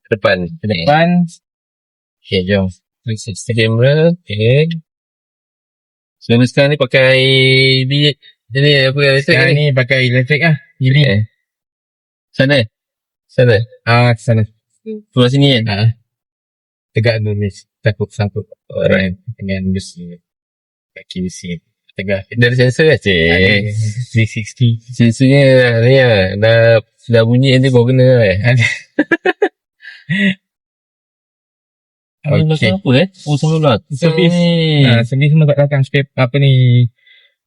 Depan. Okay, jom. 360 camera. Okay. So sekarang ni pakai ini apa elektrik Sekarang ni? ni pakai elektrik lah. Ini. Sana. Sana. Keluar sini kan? Tegak dulu ni. Sangkut. Alright. Dengan besi. Kaki besi. Tegak. Dari sensor lah Ada 360. Sensornya ni lah. Dah bunyi nanti baru kena lah. Okay. Apa sama pula. Servis. Servis semua kat belakang. Apa ni?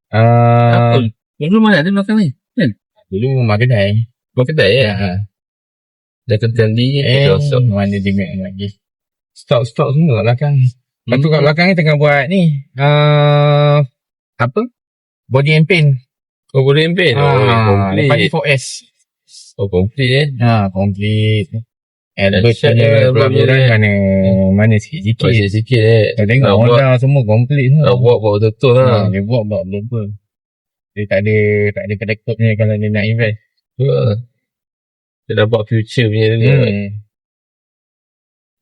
Apa? Dulu mana ada belakang ni? Dulu rumah kedai. Buat kedai Dah kental ni. Mana juga lagi. Stok semua kat belakang. Lepas tu kat belakang ni tengah buat ni. Apa? Body and paint. Oh, boleh paint. Komplit. Lepas ni 4S. Komplit Komplit. Albert punya pelaburan mana sikit-sikit. Sikit Kau tengok Honda semua komplit semua. Buat betul-betul lah. Dia buat betul-betul. Dia tak ada kedekutnya kalau dia nak invest. Dia dah buat future punya dia.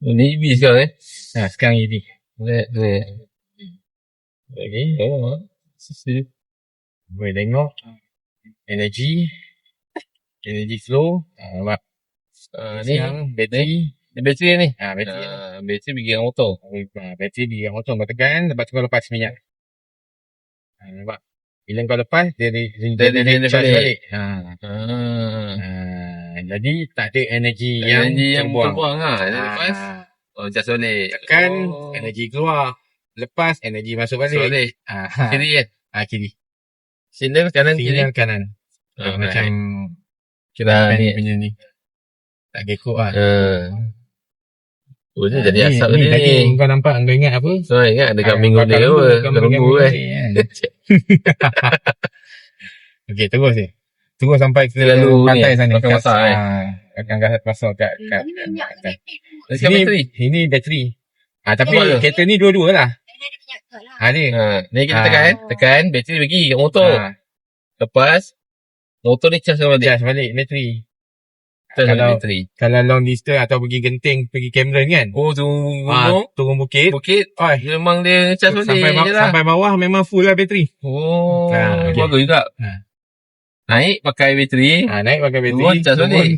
Ni EV sekarang Sekarang EV. Okay. Boleh tengok. Energy flow. Nampak. Ni bateri. Ni bateri ni. Bateri. Bateri bikin auto. Bateri bikin auto. Kau tekan, lepas tu kau lepas minyak. Nampak. Bila kau lepas, dia charge balik. Jadi, tak ada energi yang terbuang. Lepas, charge balik. Tekan, energi keluar. Lepas, energi masuk balik. Kiri kan? Kiri. Sinyal kanan, kiri. Kanan. Macam kira ni punya ni. Tak gekok lah. Dia jadi asap ni. Tadi ni. kau nampak, kau ingat apa? So, ingat dekat minggu dia apa? Lembu Okey, terus ni. Terus sampai ke pantai sana. Akan pasal kat ini bateri. Tapi kereta ni dua-dua lah. Ada. Ni kita tekan bateri bagi kat motor. Lepas motor ni charge balik bateri. Kalau long distance atau pergi Genting, pergi Cameron kan. Turun bukit. Memang dia charge balik sampai bawah memang full lah bateri. Bagus juga. Naik pakai bateri. Turun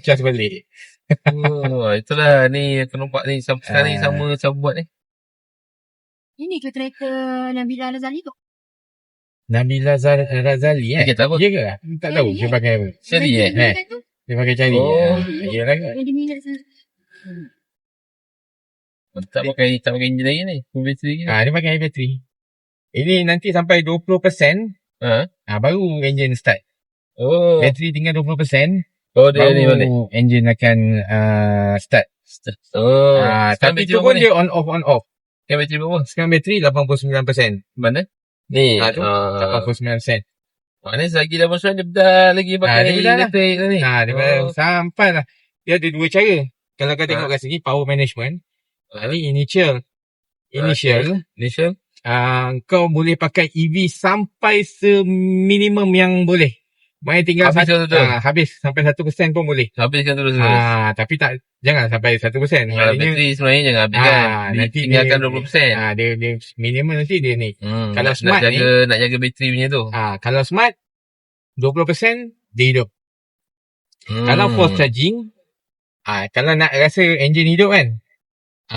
charge balik. Itulah ni aku nampak ni sekarang ni sama buat ni. Ini ke kereta Nabila Razali tu? Nabila Razali Kita tahu. Ya ke? Tak tahu dia pakai apa. Seri Dia pakai cari. Yalah ke? Yang diminat sana. Tak pakai enjin lagi ni. Full bateri ni. Dia pakai bateri. Ini nanti sampai 20%. Baru enjin start. Bateri tinggal 20%. Dia ni balik. Enjin akan start. Tapi tu pun dia on off. Bateri berapa? Sekarang bateri 89%. Mana? Ni. 89%. Maknanya selagi dah masuk dia dah lagi pakai elektrik ni. Dia sampai lah. Dia ada dua cara. Kalau kau tengok kat sini power management. Ni initial. Kau boleh pakai EV sampai seminimum yang boleh. Main tinggal habis sampai 1% pun boleh. Habiskan terus. Tapi jangan sampai 1%. Bateri sebenarnya jangan habiskan. Nanti tinggalkan 20%. Dia minimum nanti dia ni. Kalau smart nak jaga bateri punya tu. Kalau smart 20% dia hidup. Kalau force charging, kalau nak rasa enjin hidup kan,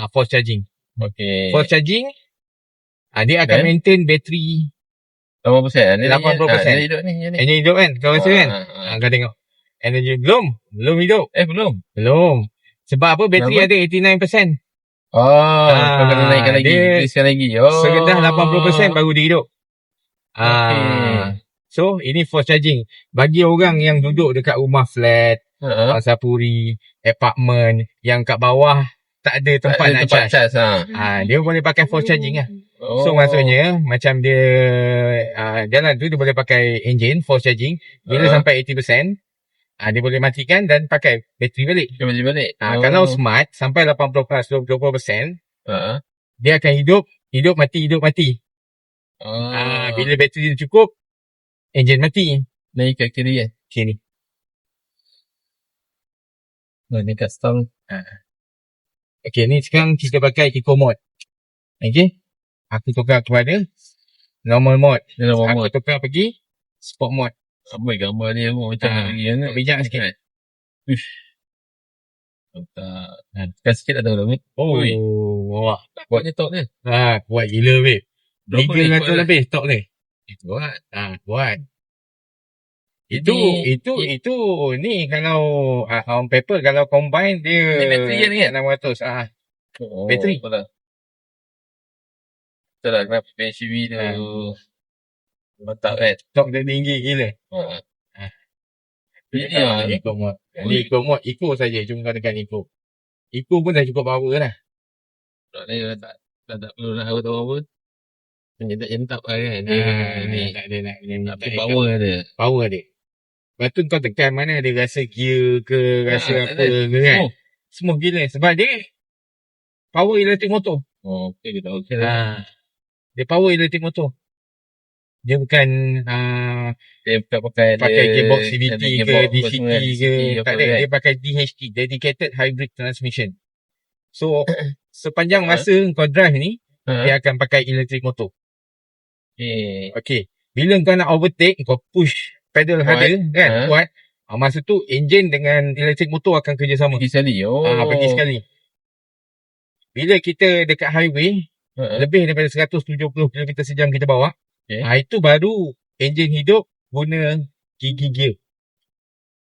force charging. Okay. Force charging, dia akan maintain bateri 80%. Ni 80%. hidup ni. Enjin hidup kan? Kau rasa kan? Kau tengok. Energy belum hidup. Belum. Sebab apa? Bateri ada 89%. Kau kena naikkan lagi. Increasekan lagi. Serendah 80% baru dia hidup. Okay. So, ini force charging. Bagi orang yang duduk dekat rumah flat, Pasapuri, apartment, yang kat bawah tak ada tempat nak charge. Dia boleh pakai force charging lah. So, maksudnya, macam dia jalan tu, dia boleh pakai engine, force charging. Bila sampai 80%, dia boleh matikan dan pakai bateri balik. Kalau smart, sampai 80% dia akan hidup mati. Bila bateri dia cukup, engine mati. Naik kat kiri kan? Kiri. Ni kat stang. Okay, ni sekarang kita pakai eco mode. Okay. Aku tukar kepada normal mode. Aku tukar pergi sport mode. Apa gambar dia pun macam lagi kan? Bijak sikit. Uish. Tak. Tekan sikit ada dah. Wah. Kuatnya tok dia. Kuat gila, babe. 300 lebih tok ni. Kuat. Kuat. Itu ni kalau on paper kalau combine dia ni bateri ni kan? 600. Bateri. Betul lah, kenapa PHEV tu mantap kan? Tok dia tinggi gila. Eco mode. Ni eco mode, eco saja. Cuma kau tekan eco. Eco pun dah cukup power dah. Ni tak perlu nak tahu apa. Jentak lah kan. Tak ada nak power ada. Power dia. Lepas tu kau tekan mana dia rasa gear ke, rasa apa ke kan. Smooth gila. Sebab dia power electric motor. Okay, kita okey lah. Dia power electric motor. Dia bukan dia bukan pakai gearbox CVT ke DCT ke. Tak ada. Dia Dia pakai DHT, Dedicated Hybrid Transmission. So, sepanjang masa kau drive ni, dia akan pakai electric motor. Okay. Bila kau nak overtake, kau push pedal harder kan, kuat. Masa tu, engine dengan electric motor akan kerjasama. Pergi sekali. Pergi sekali. Bila kita dekat highway, lebih daripada 170 km sejam kita bawa, itu baru engine hidup guna gigi gear.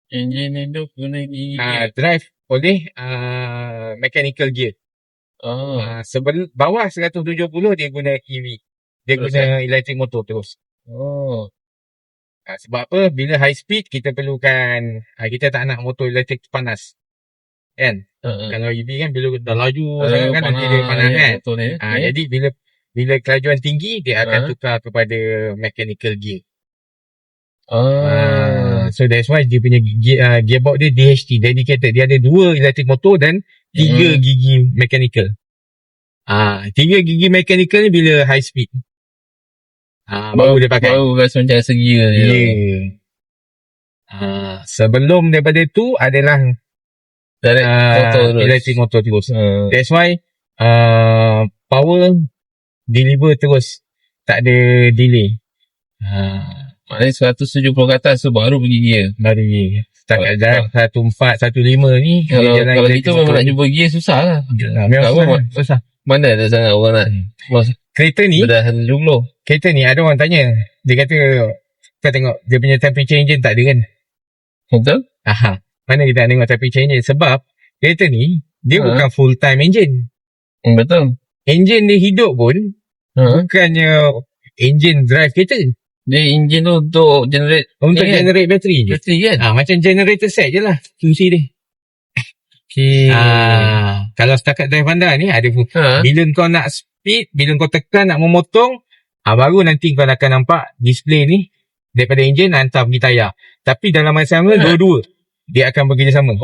Engine hidup guna gigi gear. Drive oleh mechanical gear. Bawah 170 dia guna EV. Dia guna electric motor terus. Sebab apa? Bila high speed, kita perlukan, kita tak nak motor elektrik panas. Kan? Kalau EV kan, bila dah laju sangat kan, nanti dia panas kan? Jadi, bila kelajuan tinggi, dia akan tukar kepada mechanical gear. So, that's why dia punya gearbox dia DHT, dedicated. Dia ada 2 electric motor dan 3 gigi mechanical. 3 gigi mechanical ni bila high speed. Baru dia pakai. Baru rasa macam segia dia. Sebelum daripada tu adalah electric motor terus. That's why power deliver terus. Tak ada delay. Maknanya 170 ke atas tu baru pergi gear. Baru gear. Setakat jalan 14, 15 ni. Kalau kita memang nak jumpa gear susah lah. Memang susah. Mana ada sangat orang nak. Kereta ni, kereta ni ada orang tanya. Dia kata, kau tengok dia punya temperature engine tak ada kan? Betul? Mana kita nak tengok temperature engine? Sebab kereta ni, dia bukan full time engine. Betul. Engine dia hidup pun, bukannya engine drive kereta. Dia engine tu untuk generate. Untuk generate bateri je. Bateri kan? Macam generator set je lah fungsi dia. Kalau setakat drive anda ni ada bila kau nak speed, bila kau tekan nak memotong, baru nanti kau akan nampak display ni daripada engine hantar pergi tayar. Tapi dalam masa sama dua-dua dia akan bekerjasama.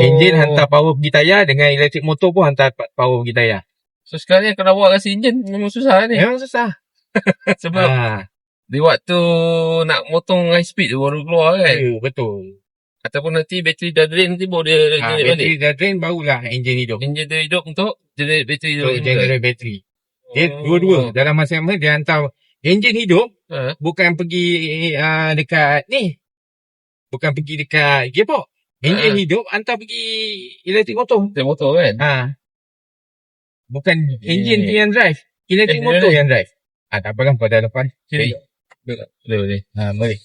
Engine hantar power pergi tayar, dengan electric motor pun hantar power pergi tayar. So sekarang kalau awak kasi engine memang susah ni. Memang susah. Sebab di waktu nak motong high speed tu baru keluar kan. Betul. Ataupun nanti bateri dah drain, nanti baru dia generate balik. Bateri dah drain, barulah engine hidup. Engine dia hidup untuk generate bateri. Untuk generate bateri. Dia dua-dua. Dalam masa yang sama, dia hantar engine hidup, bukan pergi dekat ni. Bukan pergi dekat gearbox. Engine hidup, hantar pergi electric motor. Electric motor kan? Bukan engine tu yang drive. Electric motor yang drive. Tak apalah, kau dah depan. Boleh. Boleh.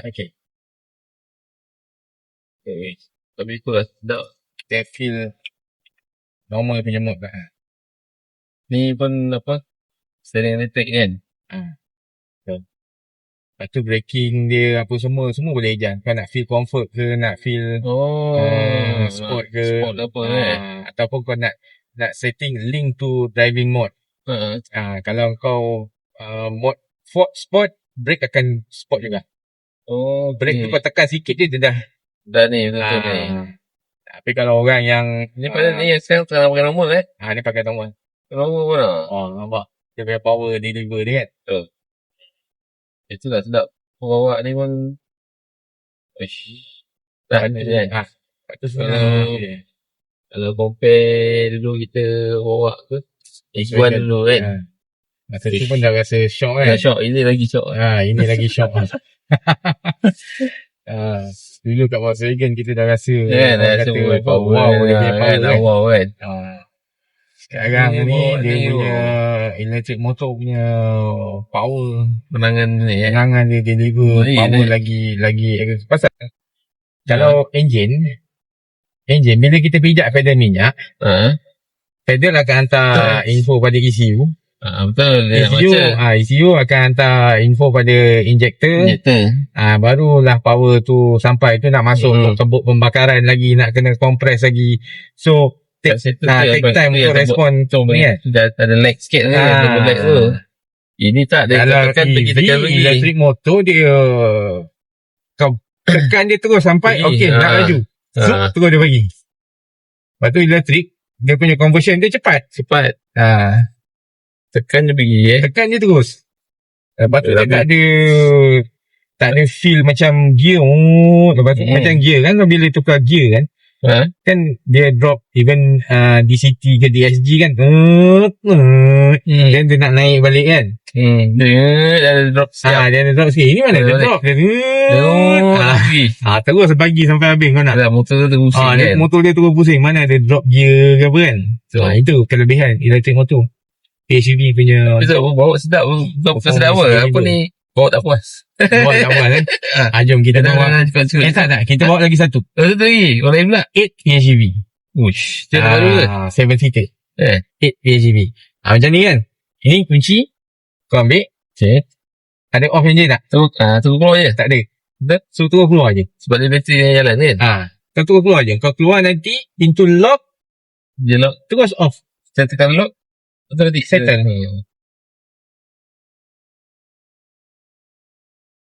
Okay. Tapi itulah sedap. Kita feel normal punya mode lah. Ni pun apa, steering elektrik kan. Lepas tu braking dia apa semua boleh ejan. Kau nak feel comfort ke, nak feel sport ke, sport apa ataupun kau nak setting link to driving mode. Kalau kau mode sport, brake akan sport juga. Brake tu kau tekan sikit dia dah ni betul ni. Tapi kalau orang yang ni pada ni yang sekarang tengah pakai normal ni pakai normal. Normal pun lah. Nampak. Dia punya power deliver dia kan. Itulah sedap. Bawa ni pun dah ni kan. Lepas tu sebenarnya Kalau compare dulu kita bawa ke X1 dulu kan. Masa tu pun dah rasa shock kan. Dah shock. Ini lagi shock. Ini lagi shock. Dulu kat Volkswagen kita dah rasa Dah rasa power. wow, dia punya power kan. Wow kan. Sekarang ni dia punya electric motor punya power, Menangan ni tegangan dia deliver power lagi pasal kalau engine bila kita pijak pedal minyak, pedal akan hantar info pada ECU. Betul. ECU akan hantar info pada injector. Barulah power tu sampai tu nak masuk untuk tembuk pembakaran lagi, nak kena compress lagi. So take time untuk respon ni kan. Dah ada lag sikit kan. Lag tu. Ini tak dia kalau tekan lagi. Electric motor dia kau tekan dia terus sampai okey nak laju. Terus dia bagi. Lepas tu elektrik dia punya conversion dia cepat. Tekan dia pergi Tekan dia terus. Lepas tu dia tak ada feel macam gear. Lepas tu macam gear kan, bila tukar gear kan, kan dia drop even DCT ke DSG kan. Dan dia nak naik balik kan. Dia ada drop siap. Dia ada drop sikit. Ini mana dia drop. Terus bagi sampai habis kau nak. Motor tu terus pusing kan. Motor dia terus pusing. Mana ada drop gear ke apa kan. Itu kelebihan electric motor. PHEV punya. Betul, bawa sedap. Bukan sedap apa. Apa ni? Bawa tak puas. Bawa tak puas kan. Jom kita bawa. Tak. Kita bawa lagi satu. Satu lagi. Orang lain pula. 8 PHEV. Uish. Dia baru ke? 7 seater. 8 PHEV. Macam ni kan. Ini kunci. Kau ambil. Ada off engine tak? Tunggu keluar je. Tak ada. So terus keluar je. Sebab dia bateri yang jalan kan. Kau terus keluar je. Kau keluar nanti pintu lock. Dia lock. Terus off. Saya tekan lock. Automatic settle.